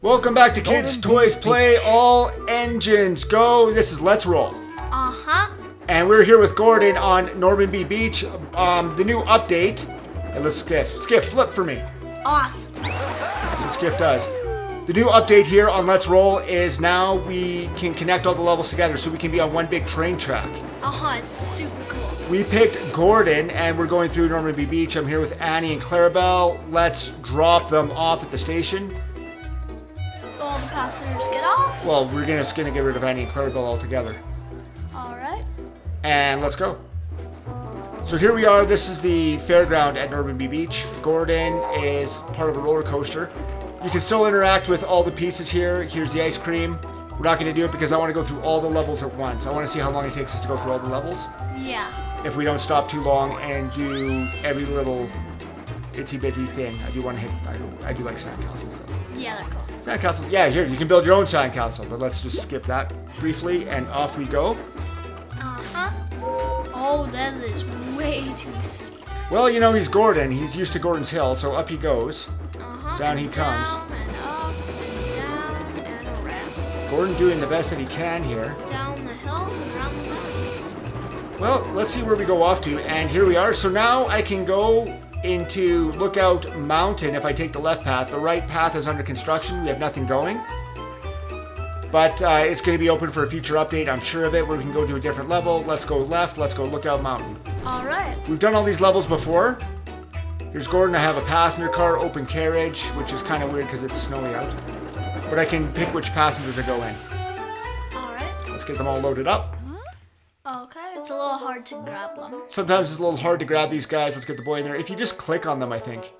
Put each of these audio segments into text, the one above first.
Welcome back to Kids Toys Play. All engines go. This is Let's Roll. Uh-huh. And we're here with Gordon on Normanby Beach. The new update. And let's Skiff, flip for me. Awesome. That's what Skiff does. The new update here on Let's Roll is now we can connect all the levels together so we can be on one big train track. Uh-huh, it's super cool. We picked Gordon and we're going through Normanby Beach. I'm here with Annie and Clarabelle. Let's drop them off at the station. Will the passengers get off? Well, we're just gonna get rid of Annie and Clarabelle altogether. Alright. And let's go. So here we are. This is the fairground at Normanby Beach. Gordon is part of a roller coaster. You can still interact with all the pieces here. Here's the ice cream. We're not going to do it because I want to go through all the levels at once. I want to see how long it takes us to go through all the levels. Yeah. If we don't stop too long and do every little itsy bitty thing. I do want to hit. I do like sandcastles though. Yeah, they're cool. Sandcastles. Yeah, here you can build your own sandcastle. But let's just skip that briefly and off we go. Uh-huh. Oh, that is way too steep. Well, you know he's Gordon. He's used to Gordon's Hill, so up he goes. Down he comes. Down and up and down and around. Gordon doing the best that he can here. Down the hills and around the mountains. Well, let's see where we go off to. And here we are. So now I can go into Lookout Mountain if I take the left path. The right path is under construction. We have nothing going. But it's going to be open for a future update. I'm sure of it, where we can go to a different level. Let's go left. Let's go Lookout Mountain. All right. We've done all these levels before. Here's Gordon. I have a passenger car, open carriage, which is kind of weird because it's snowy out. But I can pick which passengers I go in. All right. Let's get them all loaded up. Okay, it's a little hard to grab them. Sometimes it's a little hard to grab these guys. Let's get the boy in there. If you just click on them, I think.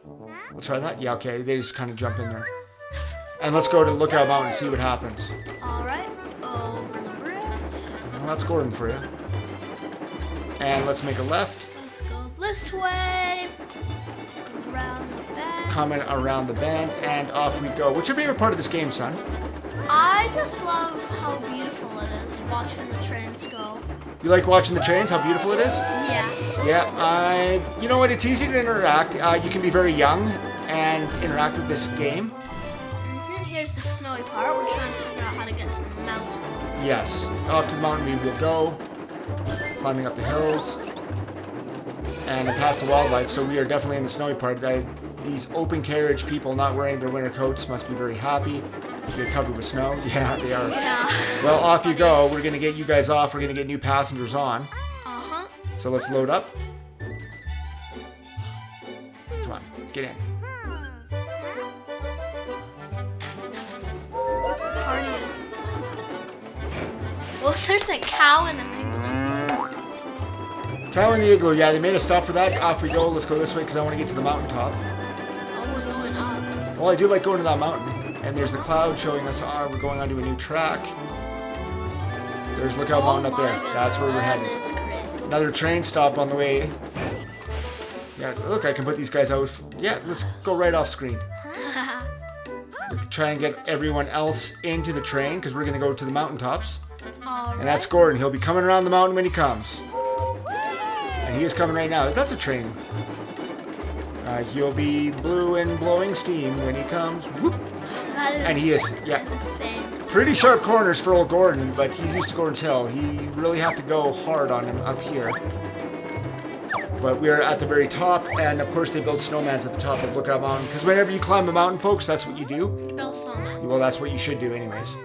We'll try that. Yeah, okay. They just kind of jump in there. And let's go to Lookout Mountain and see what happens. All right. Over the bridge. Well, that's Gordon for you. And let's make a left. Let's go this way. Around the bend. Coming around the bend, and off we go. What's your favorite part of this game, son? I just love how beautiful it is watching the trains go. You like watching the trains, how beautiful it is? Yeah. Yeah, you know what, it's easy to interact. You can be very young and interact with this game. Here's the snowy part. We're trying to figure out how to get to the mountain. Yes, off to the mountain we will go. Climbing up the hills. And past the wildlife, so we are definitely in the snowy part. These open carriage people not wearing their winter coats must be very happy. They're covered with snow. Yeah, they are. Yeah. Well, off you go. We're going to get you guys off. We're going to get new passengers on. Uh-huh. So let's load up. Come on, get in. Partying. Well, there's a cow in the igloo. Cow in the igloo. Yeah, they made us stop for that. Off we go. Let's go this way because I want to get to the mountaintop. Oh, we're going up. Well, I do like going to that mountain. And there's the cloud showing us we're going onto a new track. There's Lookout Mountain up there. Goodness, That's where we're that headed. is crazy. Another train stop on the way. Yeah, look, I can put these guys out. Yeah, let's go right off screen. Try and get everyone else into the train because we're going to go to the mountaintops. All right. And that's Gordon. He'll be coming around the mountain when he comes. And he is coming right now. That's a train. He'll be blue and blowing steam when he comes. Whoop. That is And he is, yeah, insane. pretty sharp corners for old Gordon, but he's used to Gordon's Hill. He really have to go hard on him up here. But we're at the very top, and of course they build snowmans at the top of Lookout Mountain. Because whenever you climb a mountain, folks, that's what you do. Bill Snowman. Well, that's what you should do anyways.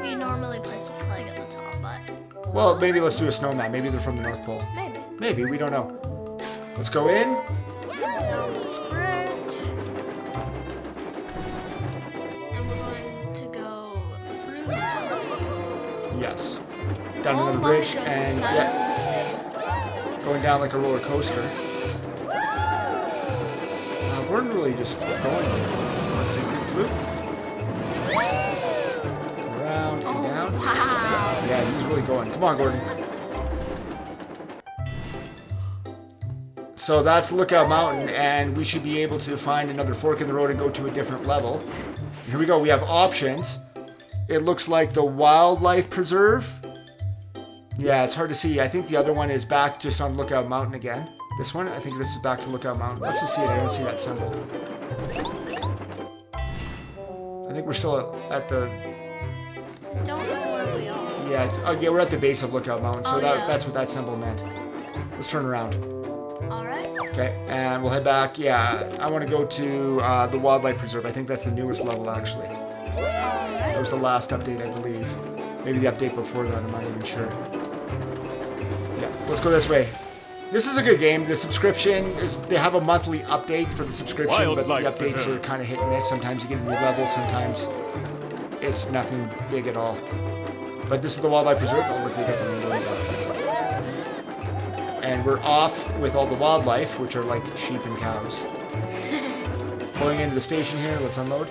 We normally place a flag at the top, but Well, maybe let's do a snowman. Maybe they're from the North Pole. maybe. Maybe, we don't know. Let's go in. Down this bridge. And we're going to go through the mountain. Yes. Down Oh another my bridge, goodness, and that is yeah, insane. going down like a roller coaster. Gordon really just going. Let's do a loop. Around and down. Wow. Yeah, he's really going. Come on, Gordon. So that's Lookout Mountain, and we should be able to find another fork in the road and go to a different level. Here we go. We have options. It looks like the wildlife preserve. Yeah, it's hard to see. I think the other one is back just on Lookout Mountain again. This one, I think this is back to Lookout Mountain. Let's just see it. I don't see that symbol. I think we're still at the... Don't know where we are. Yeah, we're at the base of Lookout Mountain, so Oh, yeah. that's what that symbol meant. Let's turn around. Alright. Okay, and we'll head back. Yeah, I want to go to the Wildlife Preserve. I think that's the newest level, actually. That was the last update, I believe. Maybe the update before that, I'm not even sure. Yeah, let's go this way. This is a good game. The subscription is... They have a monthly update for the subscription, but the updates are kind of hit and miss. Sometimes you get a new level, sometimes it's nothing big at all. But this is the Wildlife Preserve. Oh, look, we got the window up. And we're off with all the wildlife, which are like sheep and cows. Pulling into the station here. Let's unload.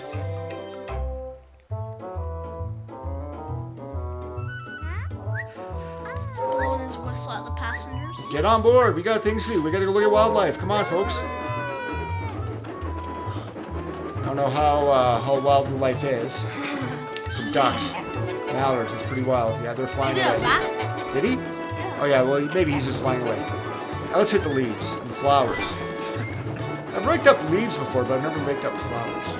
He's blowing his whistle at the passengers. Get on board. We got things to do. We got to go look at wildlife. Come on, folks. I don't know how wild the life is. Some ducks. Mallards. It's pretty wild. Yeah, they're flying He did a away. backflip. Did he? Yeah. Oh, yeah. Well, maybe he's just flying away. Now let's hit the leaves and the flowers. I've raked up leaves before, but I've never raked up flowers.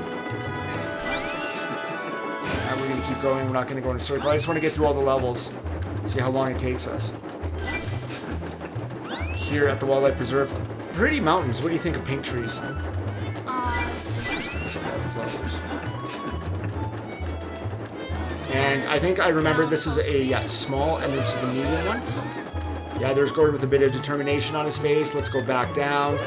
Now we're going to keep going. We're not going to go in a circle. I just want to get through all the levels. See how long it takes us. Here at the Wildlife Preserve. Pretty mountains. What do you think of pink trees? It's interesting. That's a lot of flowers. And I think I remember this is a small, and this is the medium one. Yeah, there's Gordon with a bit of determination on his face. Let's go back down.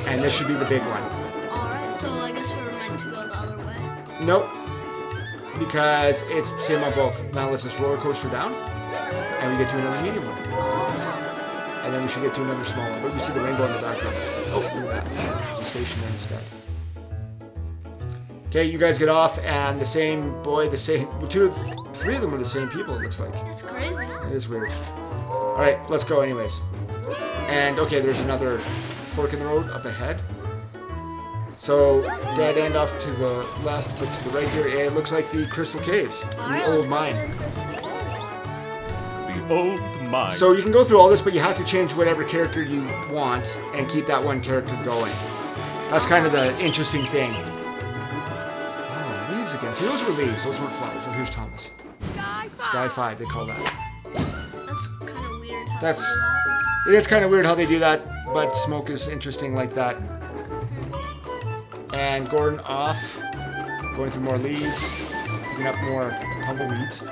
And this should be the big one. Alright, so I guess we were meant to go the other way. Nope. Because it's same on both. Now let's just roller coaster down. And we get to another medium one. And then we should get to another small one. But we see the rainbow in the background. Oh, look at that. There's a station there instead. Okay, you guys get off, and the same boy, three of them are the same people, it looks like. It's crazy. It is weird. Alright, let's go anyways. And, okay, there's another fork in the road up ahead. So, dead end off to the left, but to the right here, it looks like the Crystal Caves. Alright, The let's old go mine. to the Crystal Caves. The old mine. So you can go through all this, but you have to change whatever character you want and keep that one character going. That's kind of the interesting thing. Oh, leaves again. See, those were leaves. Those weren't flowers. Oh, here's Thomas. Sky 5, they call that. That's kind of weird how That's- they do that. It is kind of weird how they do that, but smoke is interesting like that. And Gordon off, going through more leaves, picking up more tumbleweeds.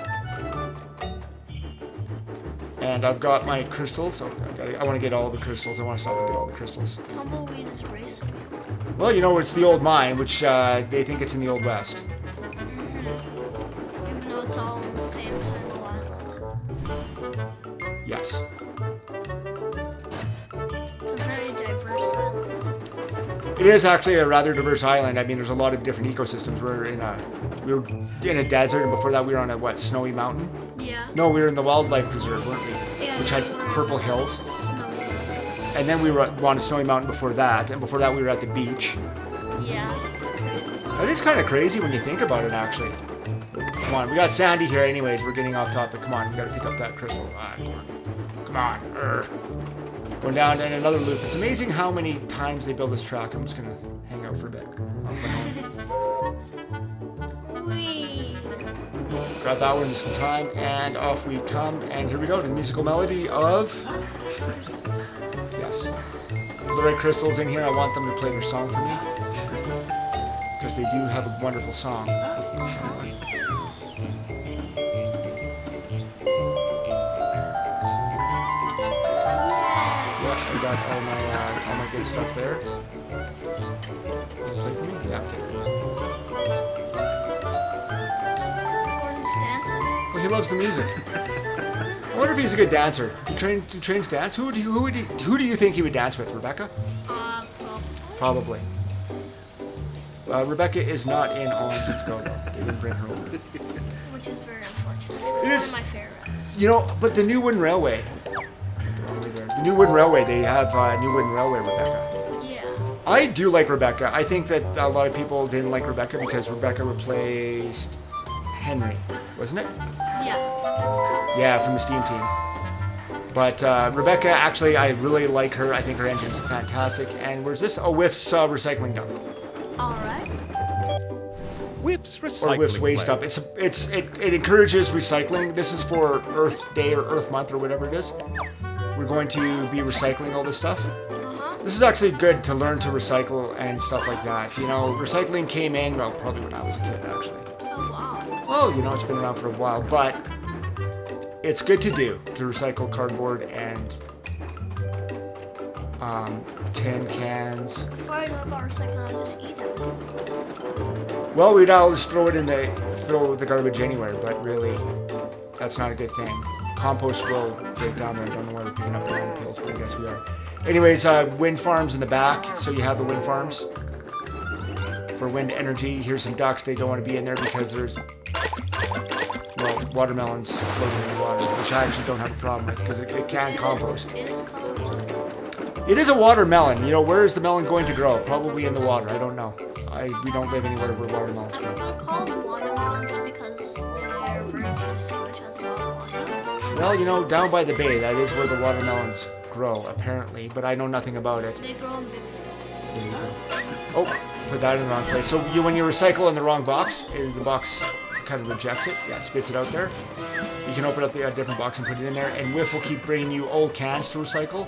And I've got my crystals. So I want to get all the crystals. I want to stop and get all the crystals. Tumbleweed is racing. Well, you know, it's the old mine, which they think it's in the Old West. Even though it's all on the same time of island. Yes. It's a very diverse island. It is actually a rather diverse island. I mean, there's a lot of different ecosystems. We were in a desert, and before that we were on a, snowy mountain? Yeah. No, we were in the Wildlife Preserve, weren't we? Yeah, Which had we were purple in hills. Snowy mountain. And then we were on a snowy mountain before that, and before that we were at the beach. Yeah, it's crazy. That is kind of crazy when you think about it, actually. Come on, we got Sandy here anyways. We're getting off topic. Come on, we gotta pick up that crystal. Come on. Going down in another loop. It's amazing how many times they build this track. I'm just gonna hang out for a bit. Whee! Grab that one just in time, and off we come. And here we go to the musical melody of... Christmas. Yes. The right crystals in here. I want them to play their song for me. Because they do have a wonderful song. Yeah, I got all my good stuff there. You play for me? Yeah, okay. Gordon's dancing. Well, he loves the music. I wonder if he's a good dancer. Do trains dance? Who do you think he would dance with? Rebecca? Probably. Probably. Rebecca is not in All Kids Go, though. They didn't bring her over. Which is very unfortunate. It It's is- one of my favorites. You know, but the New Wooden Railway. The wrong way there. The New Wooden Railway, they have New Wooden Railway Rebecca. Yeah. I do like Rebecca. I think that a lot of people didn't like Rebecca because Rebecca replaced Henry, wasn't it? Yeah. Yeah, from the Steam Team. But Rebecca, actually, I really like her. I think her engine's fantastic. And where's this? Oh, Whiff's recycling dump. Alright. Whiff's recycling or Whiff's waste plan. up. It encourages recycling. This is for Earth Day or Earth Month or whatever it is. We're going to be recycling all this stuff. This is actually good to learn to recycle and stuff like that. You know, recycling came in, well, probably when I was a kid, actually. Oh, wow. Well, you know, it's been around for a while, but it's good to do, to recycle cardboard and tin cans. Before I go about recycling, I just eat it. Well, we'd always throw the garbage anywhere, but really, that's not a good thing. Compost will break down there. I don't know why we're picking up banana peels, but I guess we are. Anyways, wind farms in the back, so you have the wind farms for wind energy. Here's some ducks. They don't want to be in there because there's, well, watermelons floating in the water, which I actually don't have a problem with because it can compost. It is called watermelon. It is a watermelon. You know, where is the melon going to grow? Probably in the water. I don't know. We don't live anywhere where watermelons grow. They're called watermelons because they're very juicy, which has a lot of water. Well, you know, down by the bay, that is where the watermelons grow, apparently, but I know nothing about it. They grow in big fields. There you go. Oh, put that in the wrong place. So when you recycle in the wrong box, the box kind of rejects it. Yeah, spits it out there. You can open up the different box and put it in there, and Whiff will keep bringing you old cans to recycle.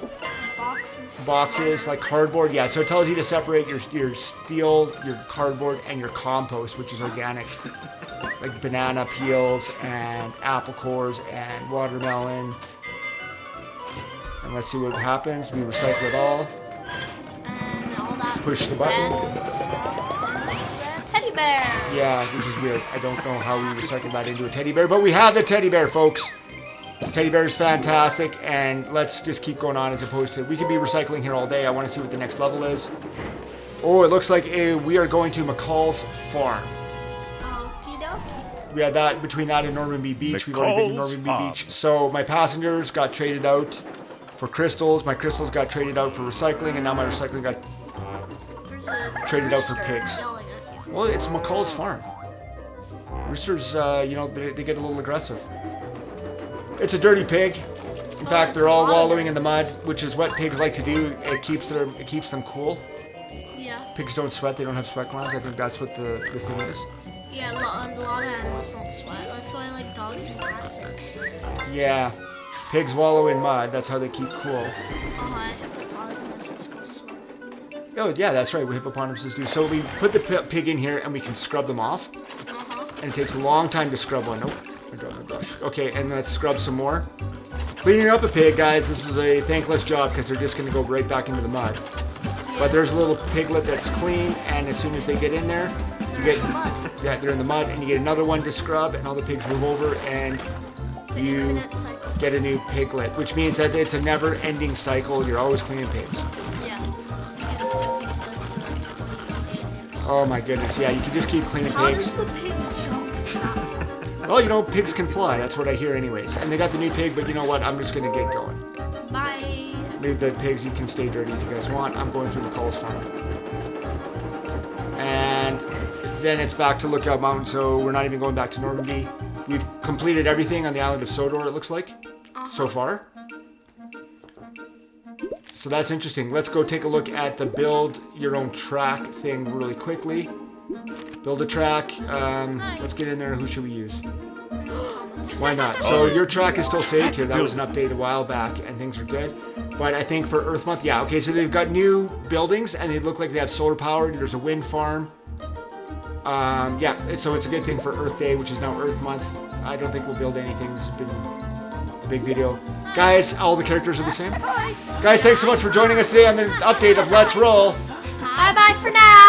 Boxes like cardboard. Yeah, so it tells you to separate your steel, your cardboard, and your compost, which is organic. Like banana peels and apple cores and watermelon. And let's see what happens. We recycle it all. And all that Push the button. red stuff turns into a teddy bear. Yeah, which is weird. I don't know how we recycle that into a teddy bear, but we have the teddy bear, folks. Teddy bear is fantastic, and let's just keep going on as opposed to, we could be recycling here all day. I want to see what the next level is. Oh, it looks like we are going to McCall's farm. Okie dokie. We had that between that and Normanby Beach. We've already been to McCall's Normanby farm. Beach. So my passengers got traded out for crystals. My crystals got traded out for recycling, and now my recycling got There's a traded out for rooster pigs. yelling at you. Well, it's McCall's farm. Roosters, you know, they get a little aggressive. It's a dirty pig. In fact, it's they're all a lot of wallowing in the mud, pigs. which is what pigs like to do. It keeps them cool. Yeah. Pigs don't sweat. They don't have sweat glands. I think that's what the thing is. Yeah, a lot of animals don't sweat. That's why like dogs and cats and pigs. Yeah. Pigs wallow in mud. That's how they keep cool. Hippopotamuses go swimming. Oh, yeah, that's right. What hippopotamuses do. So we put the pig in here and we can scrub them off. And it takes a long time to scrub one. Nope. I dropped my brush. Okay, and let's scrub some more. Cleaning up a pig, guys, this is a thankless job because they're just going to go right back into the mud. But there's a little piglet that's clean, and as soon as they get in there, yeah, they're in the mud, and you get another one to scrub, and all the pigs move over, and It's an you infinite cycle. get a new piglet, which means that it's a never-ending cycle. You're always cleaning pigs. Yeah. You get a pig this for like aliens. Oh my goodness, yeah, you can just keep cleaning How pigs. does the pig jump that? Well, you know, pigs can fly. That's what I hear anyways. And they got the new pig, but you know what? I'm just going to get going. Bye. Leave the pigs. You can stay dirty if you guys want. I'm going through McCall's farm. And then it's back to Lookout Mountain, so we're not even going back to Normandy. We've completed everything on the island of Sodor, it looks like, so far. So that's interesting. Let's go take a look at the build your own track thing really quickly. Build a track. Let's get in there. Who should we use? Why not? So your track is still saved here. That was an update a while back, and things are good. But I think for Earth Month, yeah. Okay, so they've got new buildings, and they look like they have solar power. There's a wind farm. Yeah, so it's a good thing for Earth Day, which is now Earth Month. I don't think we'll build anything. This has been a big video. Guys, all the characters are the same. Guys, thanks so much for joining us today on the update of Let's Roll. Bye bye for now.